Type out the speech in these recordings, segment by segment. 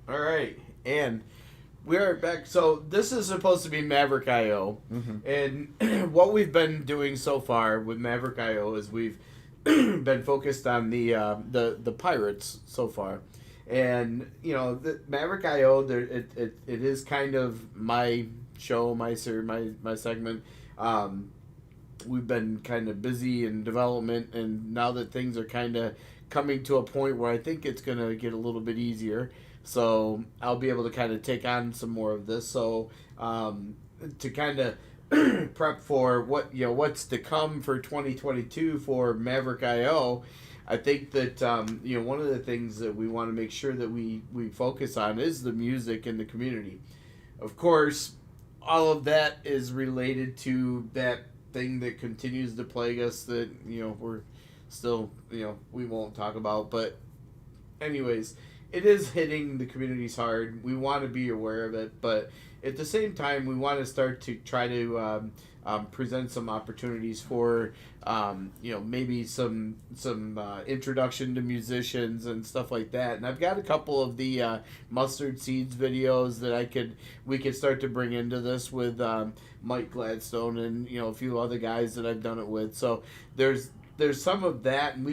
All right, and we are back. So this is supposed to be Maverick IO, and what we've been doing so far with Maverick IO is we've been focused on the pirates so far, and the Maverick IO. It is kind of my show, my segment. We've been kind of busy in development, and now that things are kind of coming to a point where I think it's going to get a little bit easier. So I'll be able to kind of take on some more of this. So to kind of prep for what's to come for 2022 for Maverick IO, I think that one of the things that we want to make sure that we focus on is the music and the community. Of course, all of that is related to that thing that continues to plague us that we're still we won't talk about. But anyways, it is hitting the communities hard. We want to be aware of it, but at the same time, we want to start to try to present some opportunities for maybe some introduction to musicians and stuff like that. And I've got a couple of the Mustard Seeds videos that we could start to bring into this with Mike Gladstone and a few other guys that I've done it with. So there's some of that, and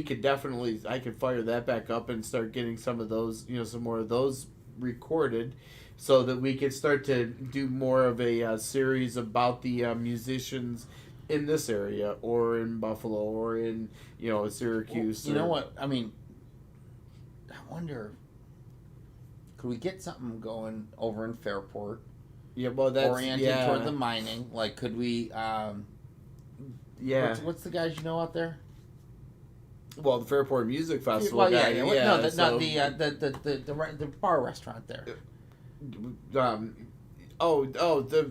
I could fire that back up and start getting some of those, some more of those recorded, so that we could start to do more of a series about the musicians in this area, or in Buffalo, or in Syracuse. Well, you know what? I mean, I wonder, could we get something going over in Fairport? Yeah, well, that's oriented toward the mining. Like, could we? What's the guys out there? Well, the Fairport Music Festival. Well, the bar restaurant there. The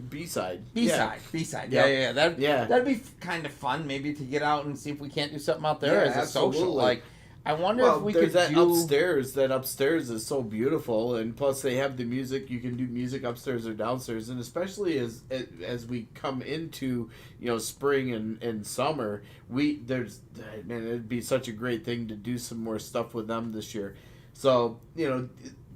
B-side. B-side. Yeah. That'd be kind of fun, maybe, to get out and see if we can't do something out there as a social. Like, I wonder if we could do upstairs. That upstairs is so beautiful, and plus they have the music. You can do music upstairs or downstairs, and especially as we come into spring and summer, it'd be such a great thing to do some more stuff with them this year. So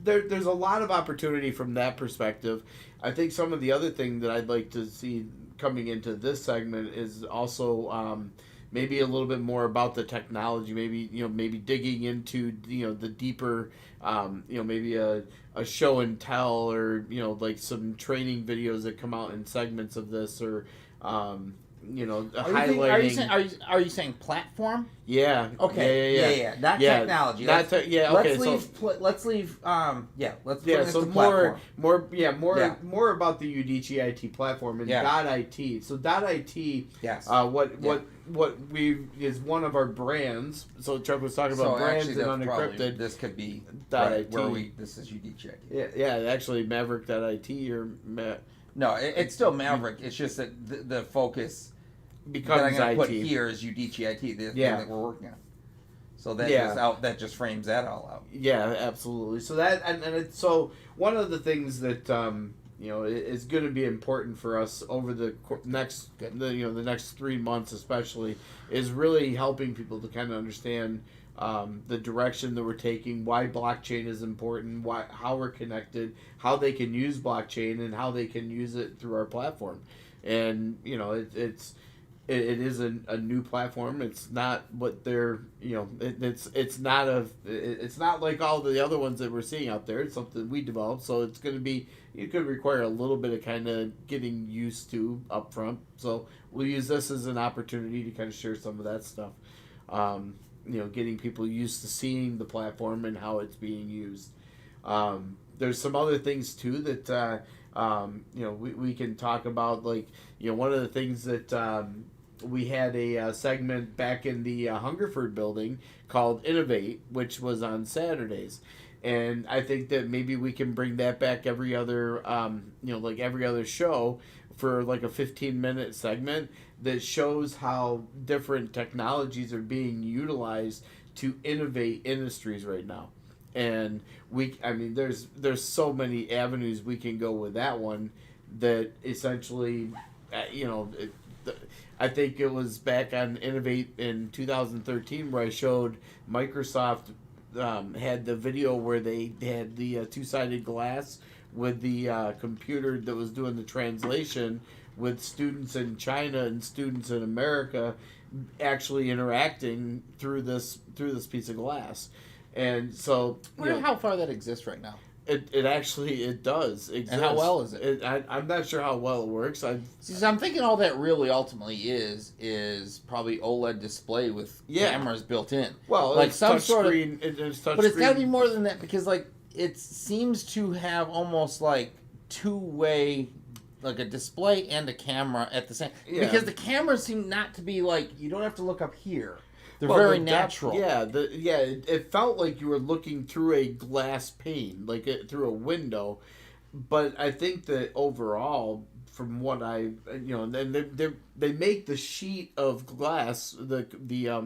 there's a lot of opportunity from that perspective. I think some of the other thing that I'd like to see coming into this segment is also maybe a little bit more about the technology. Maybe digging into the deeper, maybe a show and tell, or like some training videos that come out in segments of this, or highlighting. Are you saying platform? Yeah. Okay. Yeah. Not technology. Let's leave. Let's so more about the Udicci IT platform and .it. So .it. Yes. What is one of our brands. So Chuck was talking about brands and Unencrypted. This could be .it. This is Udicci. Yeah. Actually, Maverick.it or No, it's still Maverick. It's just that the focus becomes that I'm going to put IT. Here is Udicci.IT, the thing that we're working on. So that just frames that all out. Yeah, absolutely. So that so one of the things that is going to be important for us over the next the next 3 months especially is really helping people to kind of understand the direction that we're taking, why blockchain is important, how we're connected, how they can use blockchain, and how they can use it through our platform. And it is a new platform. It's not what they're it's not like all the other ones that we're seeing out there. It's something we developed, so it could require a little bit of kind of getting used to up front. So we'll use this as an opportunity to kind of share some of that stuff. Getting people used to seeing the platform and how it's being used. There's some other things too that we can talk about. Like one of the things that we had a segment back in the Hungerford building called Innovate, which was on Saturdays. And I think that maybe we can bring that back every other, like every other show for like a 15-minute segment that shows how different technologies are being utilized to innovate industries right now. And there's so many avenues we can go with that one that essentially, I think it was back on Innovate in 2013 where I showed Microsoft had the video where they had the two-sided glass with the computer that was doing the translation with students in China and students in America actually interacting through this piece of glass. And so, I wonder how far that exists right now. It actually does exist. And how well is it? I'm not sure how well it works. So I'm thinking all that really ultimately is probably OLED display with cameras built in. Well, like it's some touch sort screen, of, but it's got to be more than that, because like it seems to have almost like two-way, like a display and a camera at the same. Yeah. Because the cameras seem not to be like, you don't have to look up here. They're very natural. It felt like you were looking through a glass pane, like through a window. But I think that overall, from what they make the sheet of glass, the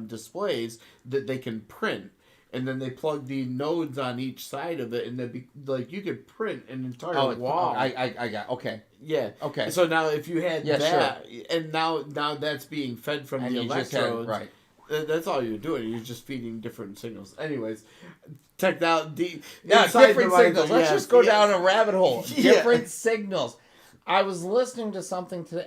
displays that they can print, and then they plug the nodes on each side of it, and you could print an entire wall. I got okay. Yeah. Okay. So now if you had that, sure. And now that's being fed from the electrodes, right. That's all you're doing. You're just feeding different signals. Anyways, technology. Different signals. Let's just go down a rabbit hole. Different signals. I was listening to something today.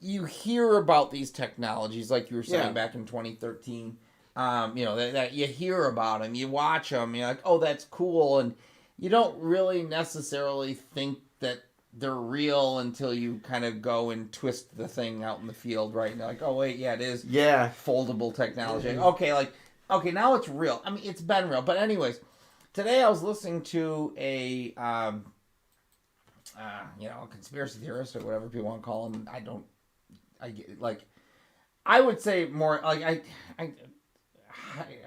You hear about these technologies, like you were saying back in 2013. That you hear about them, you watch them, you're like, oh, that's cool, and you don't really necessarily think that they're real until you kind of go and twist the thing out in the field, right? And you're like, oh, wait, yeah, it is foldable technology. Mm-hmm. Okay, now it's real. I mean, it's been real. But anyways, today I was listening to a conspiracy theorist or whatever people want to call him. I would say more like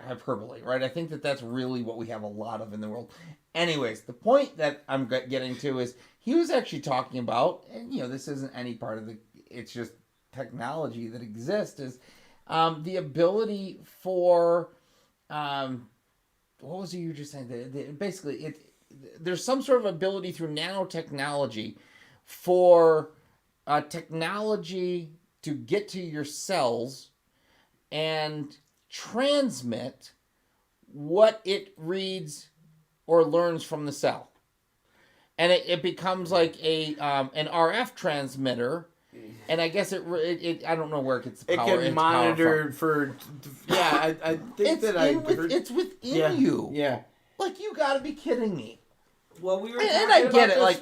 hyperbole, right? I think that's really what we have a lot of in the world. Anyways, the point that I'm getting to is he was actually talking about, and this isn't any part of it's just technology that exists, is the ability for, what was it you were just saying? Basically, there's some sort of ability through nanotechnology for technology to get to your cells and transmit what it reads or learns from the cell, and it becomes like an RF transmitter, and I guess it I don't know where it gets the power. It can monitor for I think it's within you. Yeah, like you got to be kidding me. Well, we were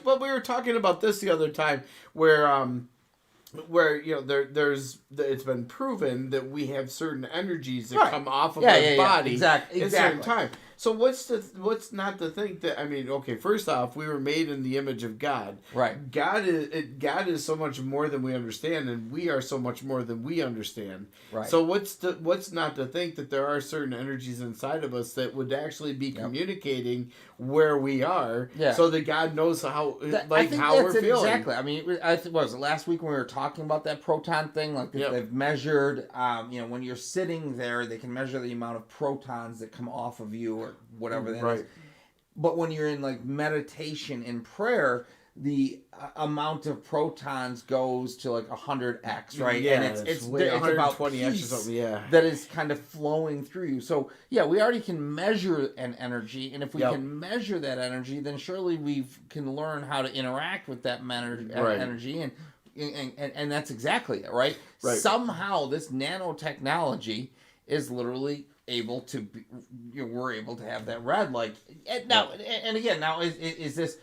but we were talking about this the other time where there's it's been proven that we have certain energies that come off of our body exactly. at a certain time. So what's not to think that, I mean, okay, first off, we were made in the image of God. Right. God is so much more than we understand, and we are so much more than we understand. Right. So what's not to think that there are certain energies inside of us that would actually be communicating where we are, so that God knows how we're feeling. Exactly. I mean, was it last week when we were talking about that proton thing? Like they've measured, when you're sitting there, they can measure the amount of protons that come off of you or whatever that is. But when you're in like meditation and prayer, the amount of protons goes to like 100x, right? Yeah, and it's about 20x or something. Yeah, that is kind of flowing through you. So we already can measure an energy, and if we can measure that energy, then surely we can learn how to interact with that energy, and that's exactly it, right? Somehow this nanotechnology is literally able to be, we're able to have that red, like now. And again, now is this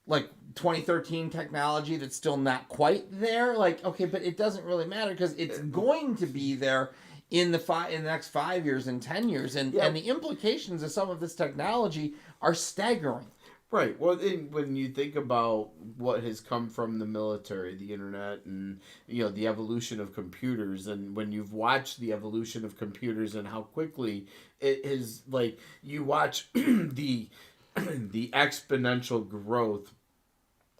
like 2013 technology that's still not quite there? Like, okay, but it doesn't really matter because it's going to be there in the next 5 years and 10 years, and the implications of some of this technology are staggering. Right. Well, when you think about what has come from the military, the internet, and the evolution of computers, and when you've watched the evolution of computers and how quickly it is, like you watch the exponential growth,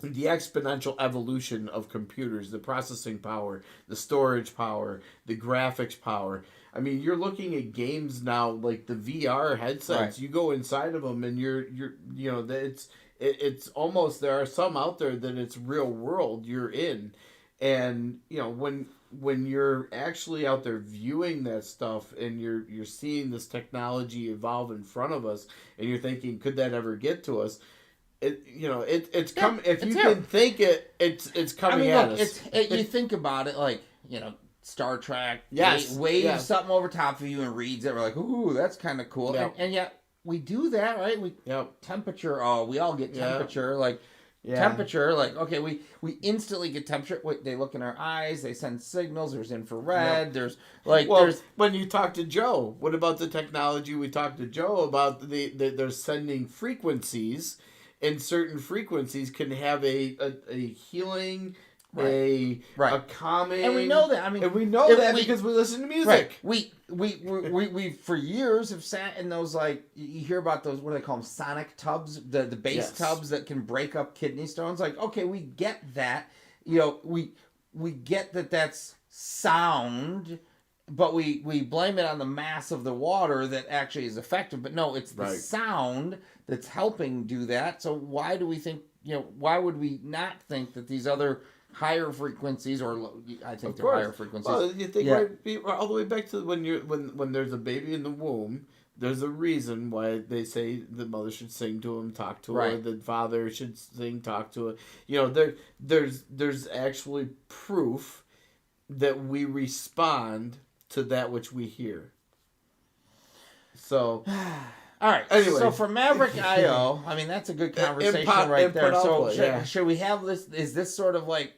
the exponential evolution of computers, the processing power, the storage power, the graphics power. I mean, you're looking at games now, like the VR headsets. Right. You go inside of them, and you're it's almost, there are some out there that it's real world you're in, and when when you're actually out there viewing that stuff and you're seeing this technology evolve in front of us, and you're thinking, could that ever get to us? It's come. If you can think it, it's coming at us. You think about it like, Star Trek. Yes. Waves something over top of you and reads it. We're like, ooh, that's kind of cool. Yep. And yet we do that, right? Temperature. Oh, we all get temperature. Like temperature. Like, okay, we instantly get temperature. They look in our eyes. They send signals. There's infrared. There's when you talk to Joe, what about the technology we talked to Joe about? They're sending frequencies, and certain frequencies can have a healing. A calming, and we know that. I mean, and we know that because we listen to music. Right. We for years have sat in those, like, you hear about those, what do they call them, sonic tubs, the bass tubs that can break up kidney stones. Like, okay, we get that. We get that that's sound, but we blame it on the mass of the water that actually is effective. But no, it's the sound that's helping do that. So why do we think? Why would we not think that these other higher frequencies, or I think they're higher frequencies. Well, you think all the way back to when there's a baby in the womb. There's a reason why they say the mother should sing to him, talk to her. The father should sing, talk to her. There's actually proof that we respond to that which we hear. So. All right. Anyway. So for Maverick IO, I mean, that's a good conversation right there. So should we have this? Is this sort of like?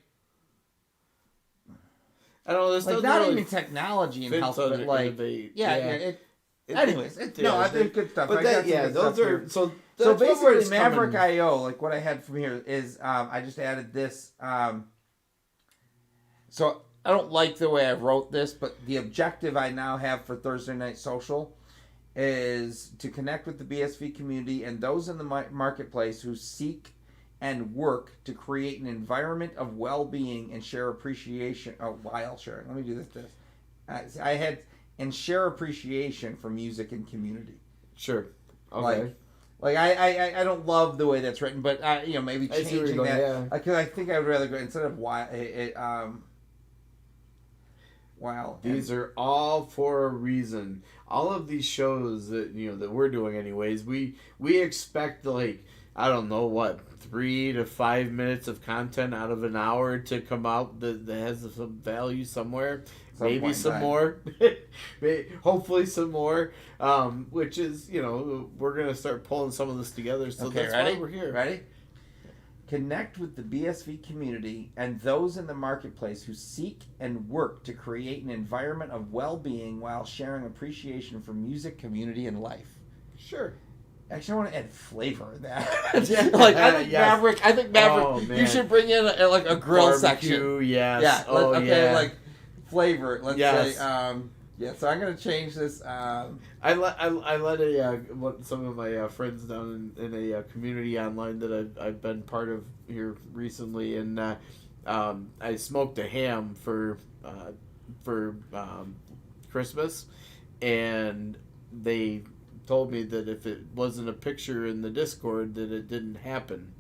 I don't know. There's like not even technology in health, but like anyways, I think good stuff. But those are so basically Maverick IO. Like what I had from here is I just added this. So I don't like the way I wrote this, but the objective I now have for Thursday Night Social is to connect with the BSV community and those in the marketplace who seek and work to create an environment of well-being and share appreciation while sharing. Let me do this. I had and share appreciation for music and community. Sure. Okay. Like I don't love the way that's written, but maybe changing that because I think I would rather go instead of wow. These are all for a reason. All of these shows that that we're doing anyways, we expect like, I don't know what, 3 to 5 minutes of content out of an hour to come out that has some value somewhere. Maybe some more. Hopefully some more. Which is, we're gonna start pulling some of this together. So that's why we're here. Ready? Connect with the BSV community and those in the marketplace who seek and work to create an environment of well-being while sharing appreciation for music, community, and life. Sure. Actually, I want to add flavor in that. Maverick. I think Maverick. You should bring in a grill section. Yes. Yeah. Like flavor. Let's say. Yeah, so I'm gonna change this. I let some of my friends down in a community online that I've been part of here recently, and I smoked a ham for Christmas, and they told me that if it wasn't a picture in the Discord, that it didn't happen.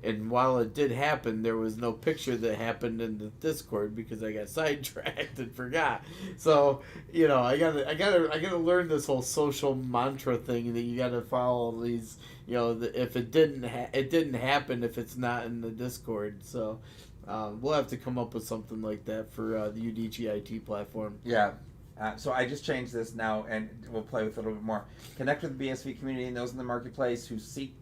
And while it did happen, there was no picture that happened in the Discord because I got sidetracked and forgot. So, I gotta learn this whole social mantra thing that you gotta follow these. If it didn't happen if it's not in the Discord. So, we'll have to come up with something like that for the Udicci IT platform. Yeah. So I just changed this now, and we'll play with it a little bit more. Connect with the BSV community and those in the marketplace who seek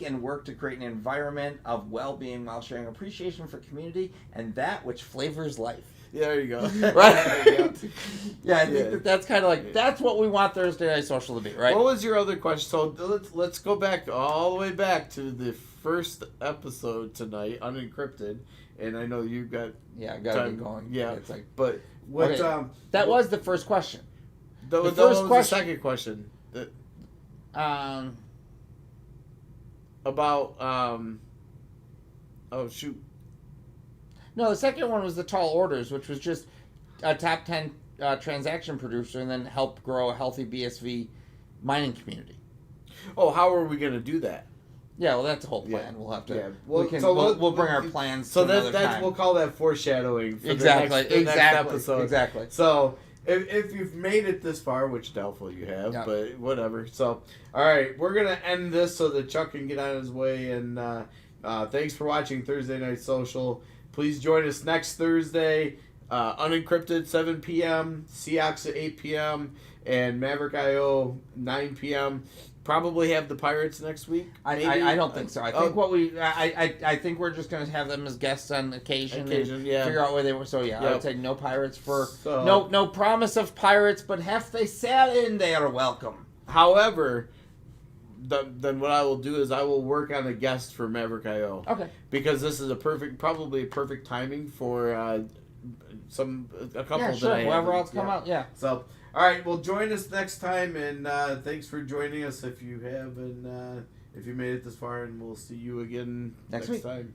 and work to create an environment of well-being while sharing appreciation for community and that which flavors life. Yeah, there you go. Right? Yeah, I think that's kind of like, that's what we want Thursday Night Social to be, right? What was your other question? So let's go back all the way back to the first episode tonight, Unencrypted, and I know you got got to be going. Yeah, it's like, but what? Okay. That was the first question. The first question. The second question. About oh shoot. No, the second one was the tall orders, which was just a top 10 transaction producer, and then help grow a healthy BSV mining community. Oh, how are we going to do that? Yeah, well, that's the whole plan. Yeah. We'll have to. Yeah. We'll bring our plans. So to another that's time. we'll call that foreshadowing. For Exactly. The next episode. Exactly. So if you've made it this far, which doubtful you have, Yeah. but whatever. So all right, we're gonna end this so that Chuck can get on his way. And thanks for watching Thursday Night Social. Please join us next Thursday. Unencrypted 7 p.m. Ceox at 8 p.m. and Maverick IO 9 p.m. Probably have the Pirates next week. I don't think so. I think I think we're just gonna have them as guests on occasion. Yeah. Figure out where they were. So yeah, I Yep. would say no Pirates for So- no promise of Pirates, but if they sat in, they are welcome. However, then what I will do is I will work on a guest for Maverick IO. Okay. Because this is probably a perfect timing for a couple Yeah, sure. that I have. Whoever else come out, yeah. So, all right, well, join us next time, and thanks for joining us if you have, and if you made it this far, and we'll see you again Next next week. time.